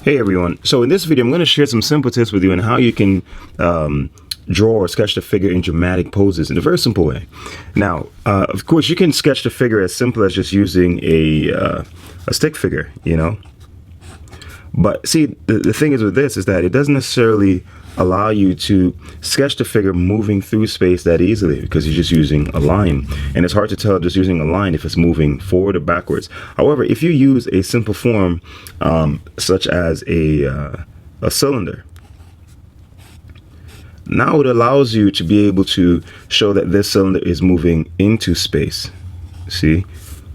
Hey everyone, so in this video I'm going to share some simple tips with you on how you can draw or sketch the figure in dramatic poses in a very simple way. Now, of course, you can sketch the figure as simple as just using a stick figure, you know. But see, the thing is with this is that it doesn't necessarily allow you to sketch the figure moving through space that easily because you're just using a line, and it's hard to tell just using a line if it's moving forward or backwards. However, if you use a simple form such as a cylinder, now it allows you to be able to show that this cylinder is moving into space, see,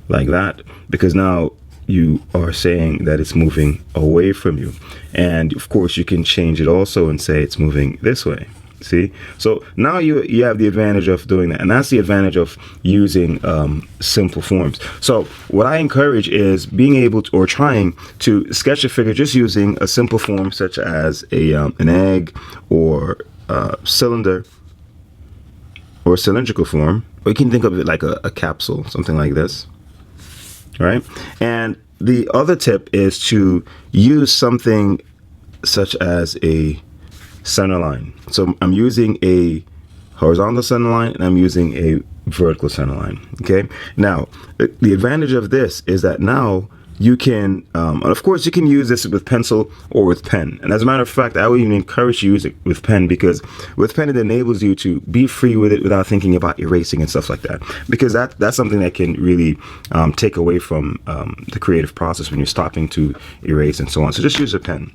like that, because now you are saying that it's moving away from you. And of course you can change it also and say it's moving this way, see. So now you have the advantage of doing that, and that's the advantage of using simple forms. So what I encourage is being able to, or trying to sketch a figure just using a simple form such as an egg or cylinder or cylindrical form, or you can think of it like a capsule, something like this. Right? And the other tip is to use something such as a center line. So I'm using a horizontal center line and I'm using a vertical center line. Okay. Now, the advantage of this is that now you can, and of course, you can use this with pencil or with pen. And as a matter of fact, I would even encourage you to use it with pen, because with pen, it enables you to be free with it without thinking about erasing and stuff like that. Because that's something that can really take away from the creative process when you're stopping to erase and so on. So just use a pen.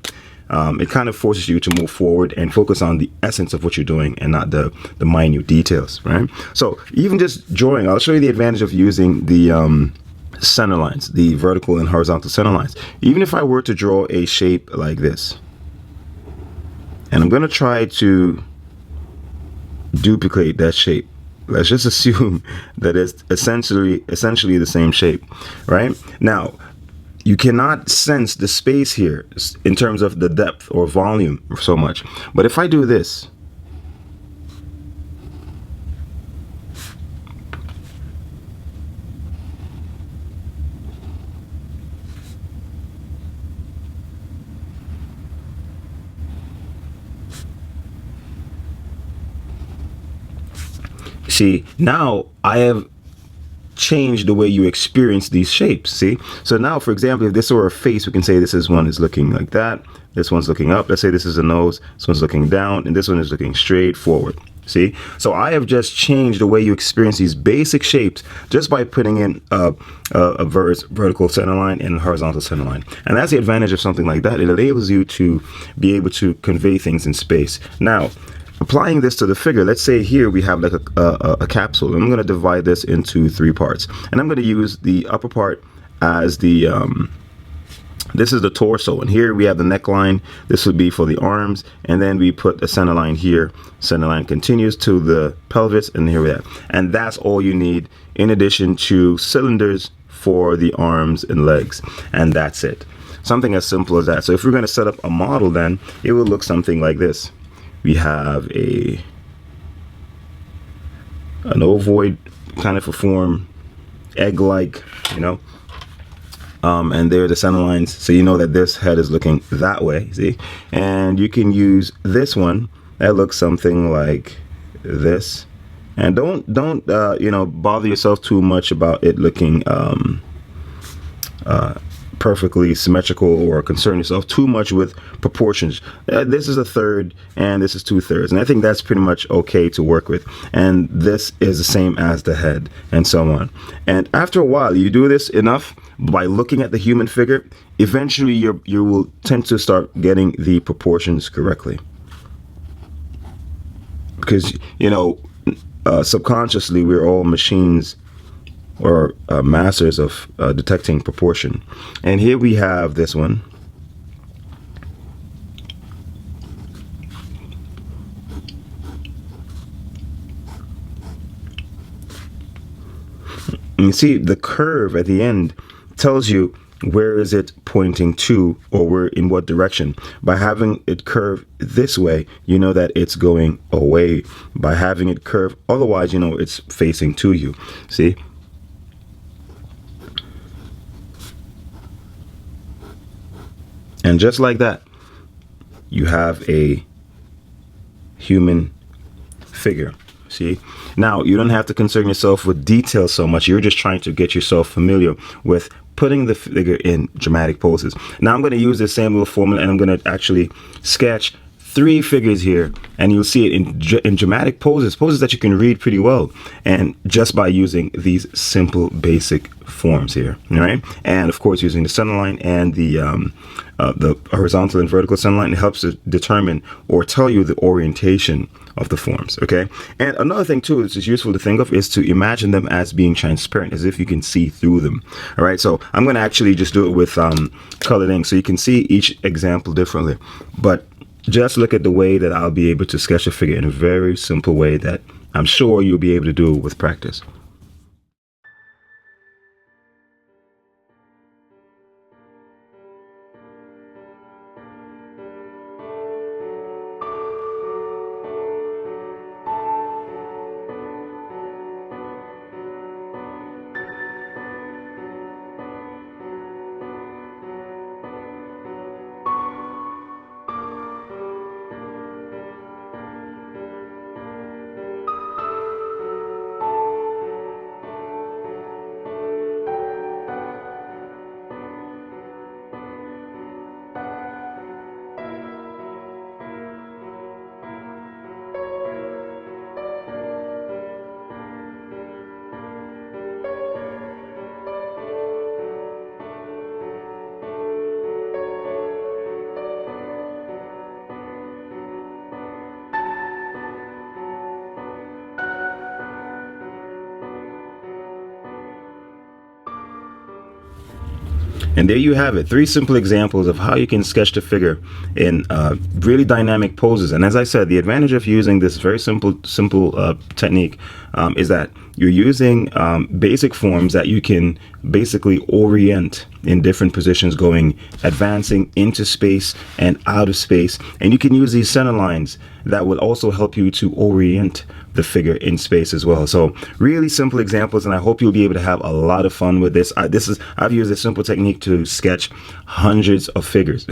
It kind of forces you to move forward and focus on the essence of what you're doing and not the minute details, right? So even just drawing, I'll show you the advantage of using the center lines, the vertical and horizontal center lines. Even if I were to draw a shape like this, and I'm going to try to duplicate that shape, let's just assume that it's essentially the same shape, right? Now, you cannot sense the space here in terms of the depth or volume so much. But if I do this, see, now I have changed the way you experience these shapes, see? So now, for example, if this were a face, we can say this one is looking like that, this one's looking up, let's say this is a nose, this one's looking down, and this one is looking straight forward, see? So I have just changed the way you experience these basic shapes just by putting in a vertical center line and a horizontal center line. And that's the advantage of something like that. It enables you to be able to convey things in space. Now, applying this to the figure, let's say here we have like a capsule. I'm going to divide this into 3 parts, and I'm going to use the upper part as the this is the torso, and here we have the neckline. This would be for the arms, and then we put a center line here. Center line continues to the pelvis, and here we have, and that's all you need, in addition to cylinders for the arms and legs, and that's it. Something as simple as that. So if we're going to set up a model, then it will look something like this. We have an ovoid kind of a form, egg-like, you know, and there are the center lines, so you know that this head is looking that way, see? And you can use this one that looks something like this, and don't you know, bother yourself too much about it looking perfectly symmetrical, or concern yourself too much with proportions. This is a third and this is 2/3, and I think that's pretty much okay to work with. And this is the same as the head, and so on. And after a while, you do this enough by looking at the human figure, eventually you will tend to start getting the proportions correctly, because you know, subconsciously we're all machines or masters of detecting proportion. And here we have this one. And you see the curve at the end tells you where is it pointing to, or where, in what direction. By having it curve this way, you know that it's going away. By having it curve otherwise, you know it's facing to you, see? And just like that, you have a human figure. See, now you don't have to concern yourself with detail so much. You're just trying to get yourself familiar with putting the figure in dramatic poses. Now I'm going to use the same little formula, and I'm going to actually sketch 3 figures here, and you'll see it in dramatic poses that you can read pretty well, and just by using these simple basic forms here. All right, and of course using the center line and the horizontal and vertical center line, it helps to determine or tell you the orientation of the forms. Okay, and another thing too that's useful to think of is to imagine them as being transparent, as if you can see through them. All right, so I'm going to actually just do it with colored ink so you can see each example differently, but just look at the way that I'll be able to sketch a figure in a very simple way that I'm sure you'll be able to do with practice. And there you have it, 3 simple examples of how you can sketch the figure in really dynamic poses. And as I said, the advantage of using this very simple technique is that you're using basic forms that you can basically orient in different positions, advancing into space and out of space. And you can use these center lines that will also help you to orient the figure in space as well. So really simple examples, and I hope you'll be able to have a lot of fun with this. I've used a simple technique to sketch hundreds of figures.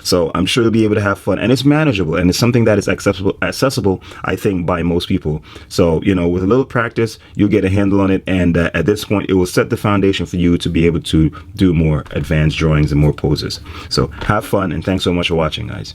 So I'm sure you'll be able to have fun, and it's manageable, and it's something that is accessible, I think, by most people. So, you know, with a little practice, you'll get a handle on it, and at this point, it will set the foundation for you to be able to do more advanced drawings and more poses. So have fun, and thanks so much for watching, guys.